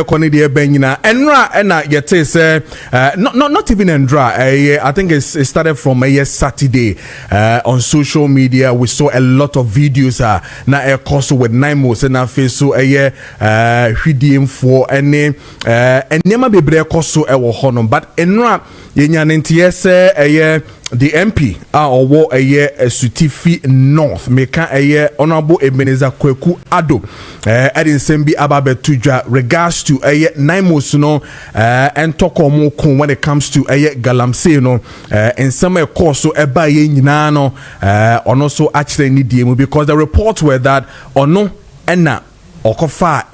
Konidi Benina Enra ena yete say not even Endra. I think it started from a Saturday on social media. We saw a lot of videos na a course with NAIMOS and face so Hwidiem for any nema bebre koso e wo hono but Enra yenya ntie say the MP or Asutifi North meka honorable Ebenezer Kweku Ado Edin Sembi Ababetuja regards to NAIMOS no and tokomo kun when it comes to galamsey no and some course so eba ye nyina no ono so actually need diem because the reports were that ono ena okofa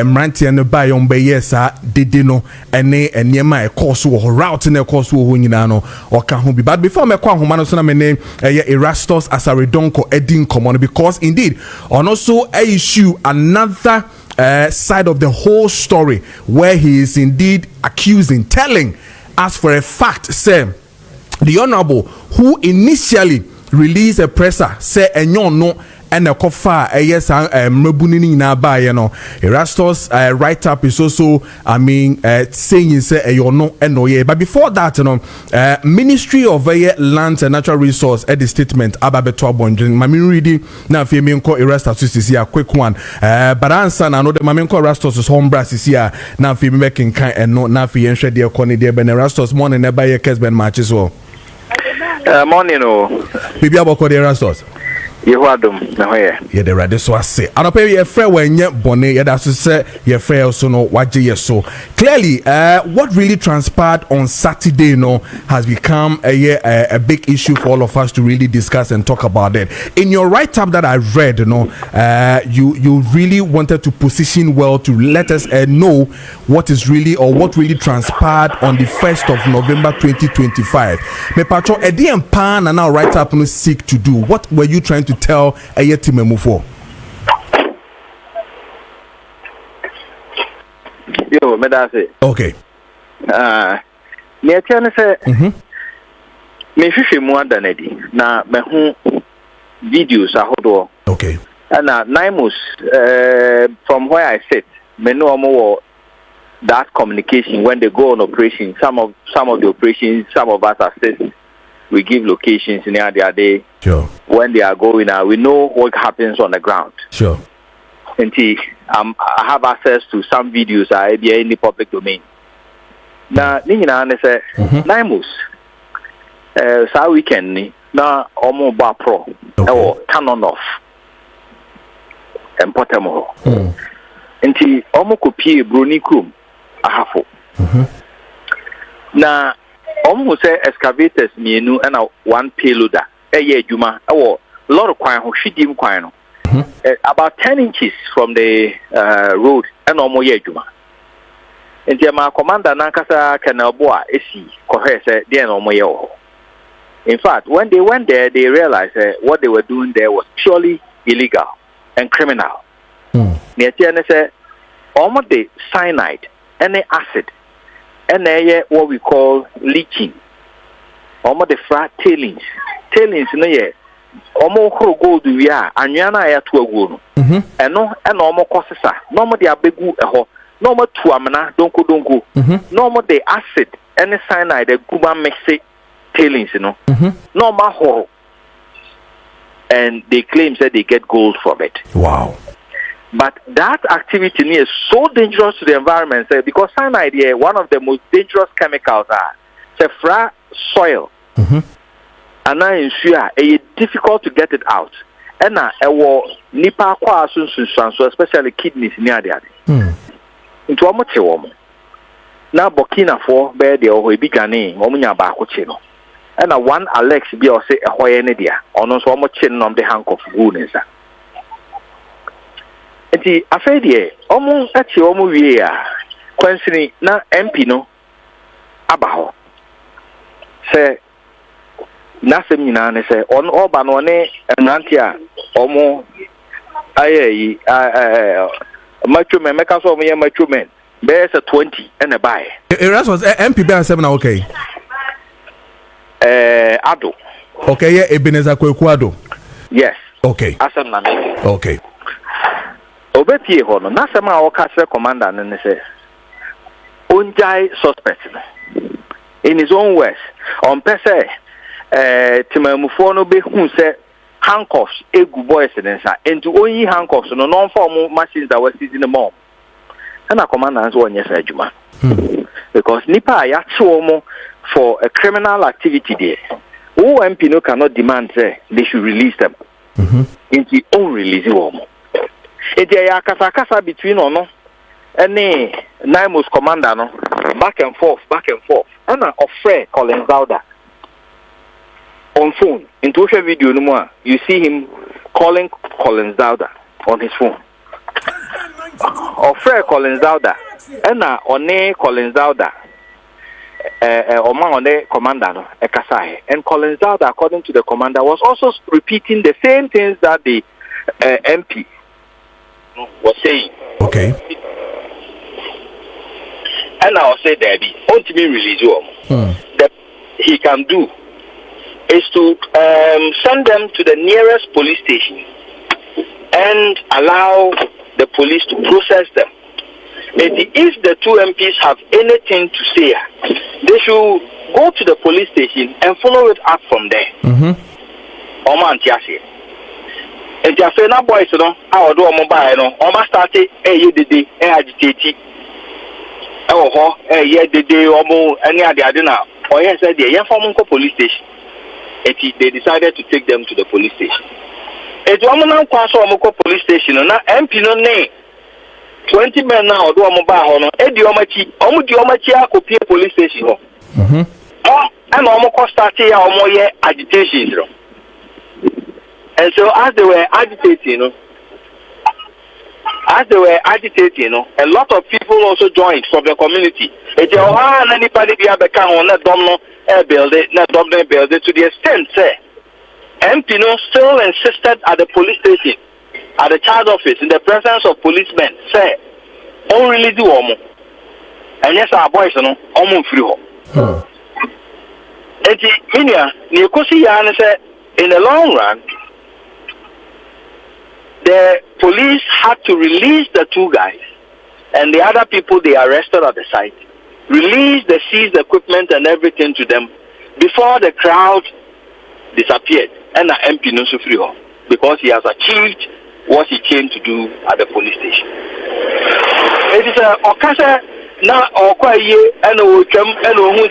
mrantie no ba yon beye sa dede no ene eniema course wo route na course wo nyina no oka ho bi but before me kwa homa no so na me ne Erastus Asaredonko edin common because indeed on also issue another side of the whole story where he is indeed accusing telling us for a fact say the honorable who initially released a presser say enyon no and a kofa yes mrebunini na ba ye no Erastus write up is also saying say you no no yeah but before that Ministry of Lands and Natural Resource at the statement ababeto abondrin mami reading na fe me nko Erastus is here quick one but answer na no the mami nko Erastus is home brass is here na fe me making kind and no na fe enhwe de koni de ben Erastus morning na ba ye Kessben matches well morning no bibi aboko de Erastus Hwidiem na hoye ye the radio so ase anope ye frɛ wanye bone ye da so say ye frɛ so no waje ye so clearly what really transpired on Saturday no has become a big issue for all of us to really discuss and talk about it. In your write up that I read you really wanted to position well to let us know what is really or what really transpired on the 1st of November 2025. Me patro edi empa na now write up no seek to do. What were you trying to tell Timemu for? Yo, me da say. Okay. Me atiane say me hwehwe mu adanadi na me hu videos ahodo. Okay. And NAIMOS from where I sit, me know more that communication when they go on operation. Some of the operations, some of us assist. We give locations in the other day. Sure. When they are going out, we know what happens on the ground. Sure. And I have access to some videos in the public domain. Now, I say, NAIMOS, sa weekend ni na omo ba pro canon off and potemo. Nti omo kopie broni krum ahafo. Na omo say excavators mienu and one payloader eye adwuma a lot of kwan ho Hwidiem kwan no. About 10 inches from the road and omo ye adwuma. Nti ma commander na kasa kanabo a esi kohwe say dey na omo ye ho. In fact, when they went there, they realized what they were doing there was purely illegal and criminal. They said, almost the cyanide, any acid, and what we call leaching, almost the frat tailings, no yeah, almost gold we are, and yana air to a wound, and no, and almost causes no more the abegu a no more to amana, don't go, no more the acid, any cyanide, the guba mix it. Tailings, normal horror, and they claim that they get gold from it. Wow! But that activity is so dangerous to the environment, because cyanide is one of the most dangerous chemicals. It's a soil, and now in Syria, it's difficult to get it out. And now, nipa kwa so especially kidneys near the other. Into a much woman. Now Burkina for bed or Bigani, Omunya Bakuchino. And one Alex be or say a Hoyenedia, or no so much chin on the hank of goodness. And the affair, almost at your movie, Quincy, na MP no Abaho. Say, nothing in say, on Obanone and Nantia, almost macho men, make us all me a macho men. There's a 20 and a buy. Erasmus MP bear 7 okay. Ado. Okay, yeah, Ebenezer Kweku Ado. Yes. Okay. Asam Name. Okay. Obepie ho no na sema o kase commander no say onjai suspect in his own words on pese timamufo no be hu say handcuffs egu boys nsa into only handcuffs no non form machines that were seizing them all and a commander so onye say adwuma because nipa ya chomo for a criminal activity there OMP no cannot demand say they should release them into own release them. It ya kasa between ono any NAIMOS commander no back and forth and a offer Colin Zauda on phone into a video no more you see him calling Colin Zauda on his phone offer Colin Zauda and one Colin Zauda on the commander no ekasai and Colin Zauda according to the commander was also repeating the same things that the MP was saying. Okay. And I'll say Debbie, ultimately release you. That he can do is to send them to the nearest police station and allow the police to process them. If the two MPs have anything to say, they should go to the police station and follow it up from there. And the Afena boys, our do mobile, almost started a year the day, agitated. Oh, a year the day, or more, any other dinner. Or yes, the young Fomunko police station. They decided to take them to the police station. It's one now pass Omoko police station, and MP no name 20 men now do a mobile, Ediomachi, Omudiomachi, copy police station. And Omoko started our more agitation. And so as they were agitating, a lot of people also joined from the community. It's anybody be able to on that domino build it to the extent say MP still insisted at the police station, at the charge office, in the presence of policemen, say, "Oh, really do omo." And yes, our boys omo free ho. In the long run, the police had to release the two guys and the other people they arrested at the site, release the seized equipment and everything to them before the crowd disappeared. And the MP no free because he has achieved what he came to do at the police station. It is a occasion now or quite year and who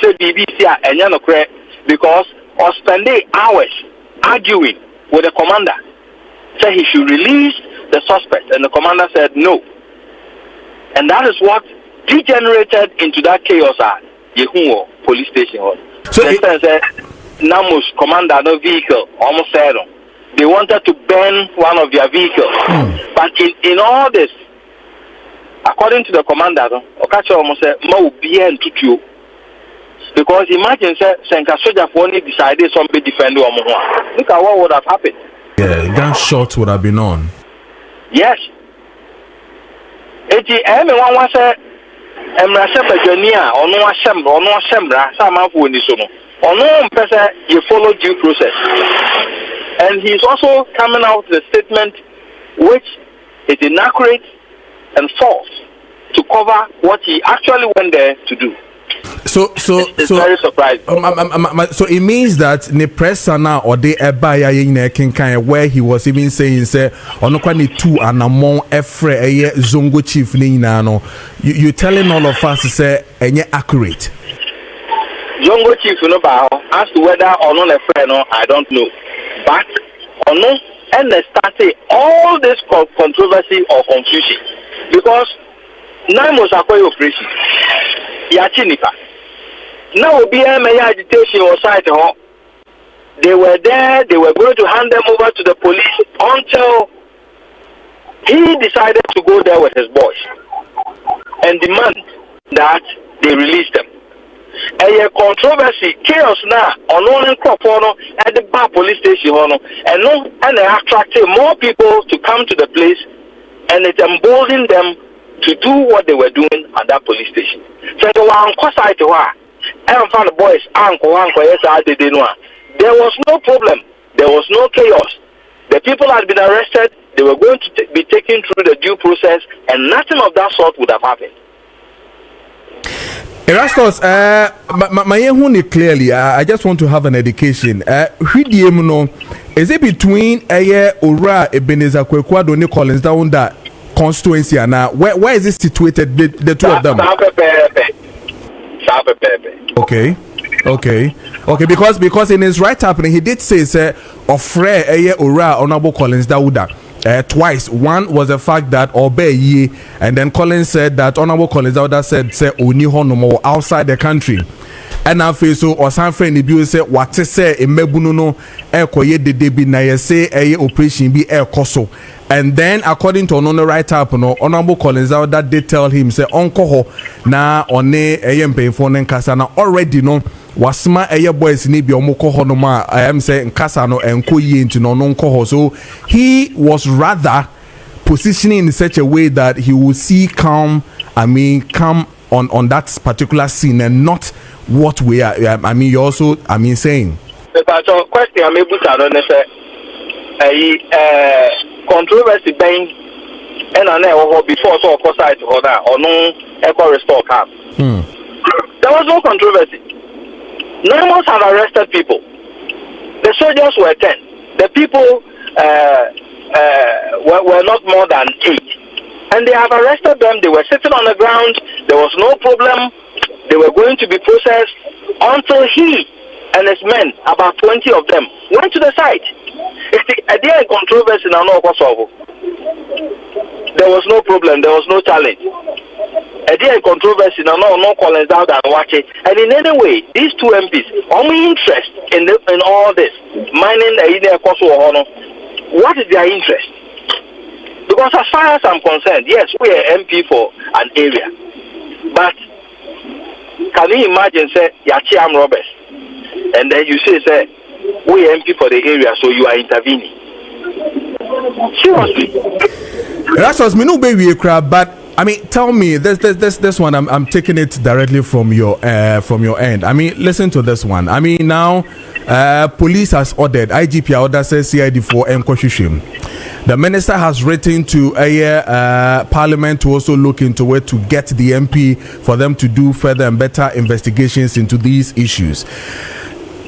said BBC and because or spending hours arguing with the commander. Said he should release the suspect, and the commander said no. And that is what degenerated into that chaos at Yehuo police station. So NAIMOS commander no vehicle almost said they wanted to burn one of their vehicles. But in all this, according to the commander, Okacha almost said no bien to because imagine Senka soldier for only decided somebody defend Omo. Look at what would have happened. Yeah, gunshots would have been on. Yes. Everyone was a Emrasha or no Assembra, some of who is or no person you follow due process. And he's also coming out with a statement which is inaccurate and false to cover what he actually went there to do. It's very surprising. So it means that the press now or the ebaya in where he was even saying say onokwa two and among efre zongo chief ni no you telling all of us say enye accurate. Zongo chief no ba as to whether or not efre no I don't know, but ono and started all this controversy or confusion because NAIMOS Attack operation Yachinipa. Now, BMA agitation or cite. They were there, they were going to hand them over to the police until he decided to go there with his boys and demand that they release them. And a controversy, chaos now, on only at the bar police station, and they attracted more people to come to the place, and it emboldened them to do what they were doing at that police station. So they were on site and found the boys, there was no problem, there was no chaos. The people had been arrested, They were going to be taken through the due process, and nothing of that sort would have happened. Erastus, my clearly, I just want to have an education. Hwidiem no, is it between Ura Ebenezer Kwekwado ni Collins down that constituency and where is it situated, the two of them? Okay, because in his right happening he did say ofre Ura Honorable Collins Dauda twice. One was the fact that obey ye, and then Collins said that Honorable Collins Dauda said say oni honomo outside the country. And I feel so or some friend the say what say emebunu no ekoye de debi na ye say operation be koso. And then according to Honorable right up no Honorable Collins Dauda did tell him say onko ho na one mpemfo ne nkasa na already no wasma boys ni bi omoko ho no ma I am say nkasa no enko yi nti no nko ho. So he was rather positioning in such a way that he will see come on that particular scene and not what we are you also saying. The question I'm able to controversy bang and before so of cite or that or no echo restore camp. There was no controversy. NAIMOS have arrested people. The soldiers were 10. The people were not more than 8. And they have arrested them. They were sitting on the ground. There was no problem. They were going to be processed until he and his men, about 20 of them, went to the site. There controversy now, no Kosovo. There was no problem. There was no challenge. There controversy now, no Collins out and watch it. And in any way, these two MPs, only interest in all this mining the Kosovo. What is their interest? Because as far as I'm concerned, yes, we are MP for an area, but can you imagine say Yachiam robbers, and then you say we are MP for the area, so you are intervening? Seriously, that's what me no baby crab. But I mean, tell me this one. I'm taking it directly from your end. I mean, listen to this one. I mean, now police has ordered IGP order says CID for Nkoshushim. The minister has written to Parliament to also look into it to get the MP for them to do further and better investigations into these issues.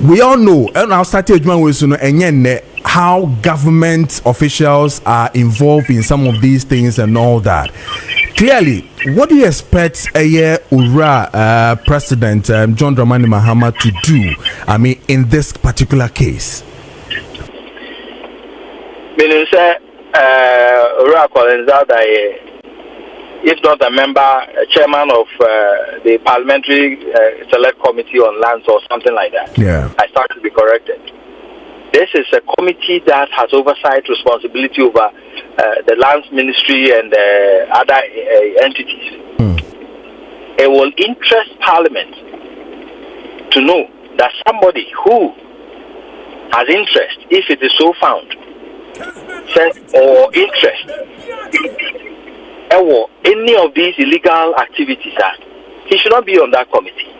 We all know, and I'll start how government officials are involved in some of these things and all that. Clearly, what do you expect Ura President John Dramani Mahama to do? I mean, in this particular case. Minister Ura Collins Dauda, if not a member, chairman of the Parliamentary Select Committee on Lands or something like that. Yeah, I start to be corrected. This is a committee that has oversight responsibility over the Lands Ministry and other entities. It will interest Parliament to know that somebody who has interest, if it is so found, or interest, or any of these illegal activities, he should not be on that committee.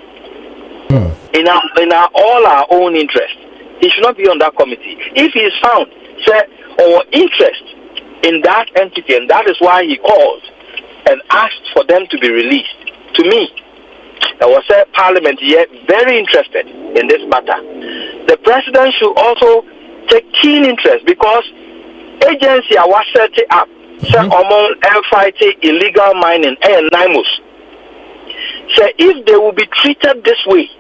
In all our own interest, he should not be on that committee. If he is found, or interest in that entity, and that is why he called and asked for them to be released. To me, there was a Parliament here very interested in this matter. The President should also take keen interest because agency was set up among fighting illegal mining and NAIMOS. So if they will be treated this way,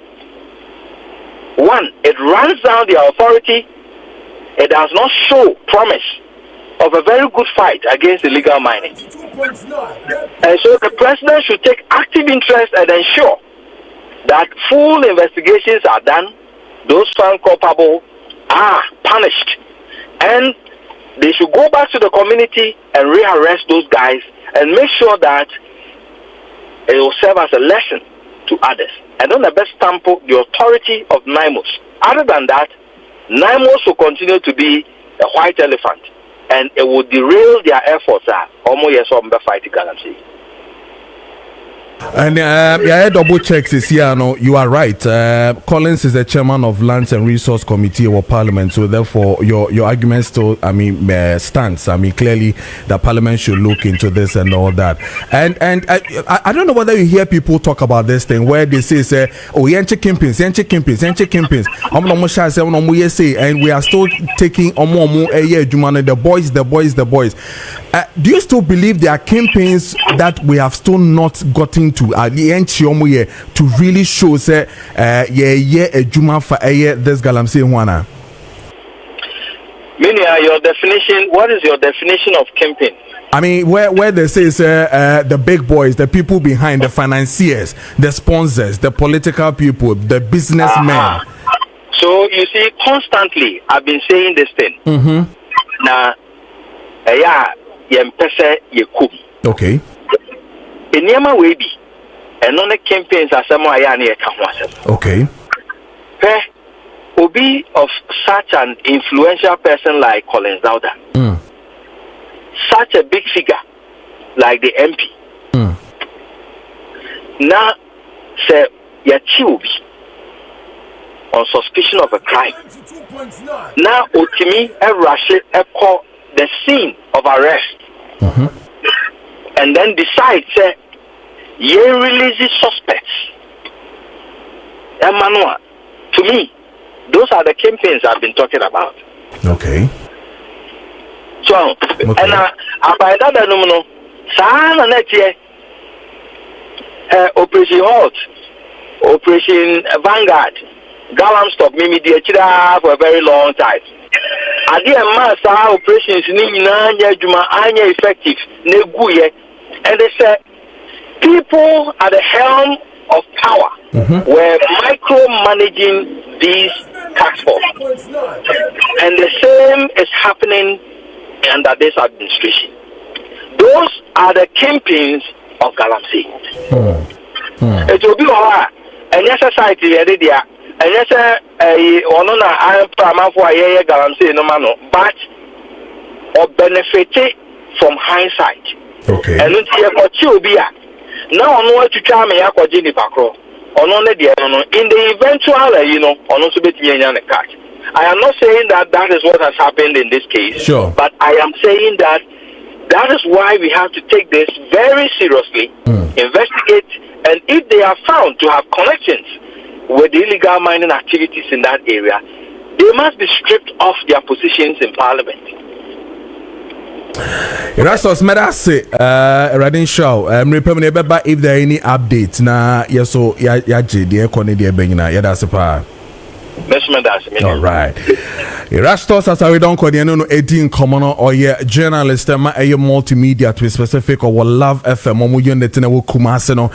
one, it runs down their authority. It does not show promise of a very good fight against illegal mining. And so the President should take active interest and ensure that full investigations are done, those found culpable are punished, and they should go back to the community and rearrest those guys and make sure that it will serve as a lesson to others. And on the best sample, the authority of NAIMOS. Other than that, NAIMOS will continue to be a white elephant, and it will derail their efforts. And yeah, double checks this year. No, you are right. Collins is the chairman of Lands and Resource Committee of Parliament, so therefore your argument still, stands. Clearly the Parliament should look into this and all that. And I don't know whether you hear people talk about this thing where they say, oh, yenche kimpins. And we are still taking the boys. Do you still believe there are campaigns that we have still not gotten to to really show say ejuma for this galamse wana? Minia, your definition, what is your definition of campaign? I mean, where they say the big boys, the people behind, the financiers, the sponsors, the political people, the businessmen. So you see, constantly I've been saying this thing. Now, okay. Enyama we be, and on the campaigns are some ayani okay. Obi of such an influential person like Collins Dauda, such a big figure like the MP. Now, say Yachiubi on suspicion of a crime. Now, Otimi call the scene of arrest. And then decide, say, ye release suspects. Emmanuel, to me, those are the campaigns I've been talking about. Okay. So, and by that, no, Sana next Operation Halt, Operation Vanguard, Galam stop me for a very long time. Adia master operations ni anya juma anya effective neguye, and they said people at the helm of power were micromanaging these task force, and the same is happening under this administration. Those are the kingpins of Galamsey. It will be hard, and yes, society area. And yes, I am for a Galamsey no mano, but or benefited from hindsight. Okay. And it's here for Chubia. Now, on what to try me, I call Jenny Pacro. On the in the eventual, on also be cat. I am not saying that is what has happened in this case. Sure. But I am saying that is why we have to take this very seriously, investigate, and if they are found to have connections with the illegal mining activities in that area, they must be stripped of their positions in Parliament. Erastus Medase, Radin Shaw, if there are any updates, na yeso yaji the economy the benina yadasipa. All right. Erastus, as I don't call the no 18 common or journalist, a multimedia to specific or love FM, or Kumasi no.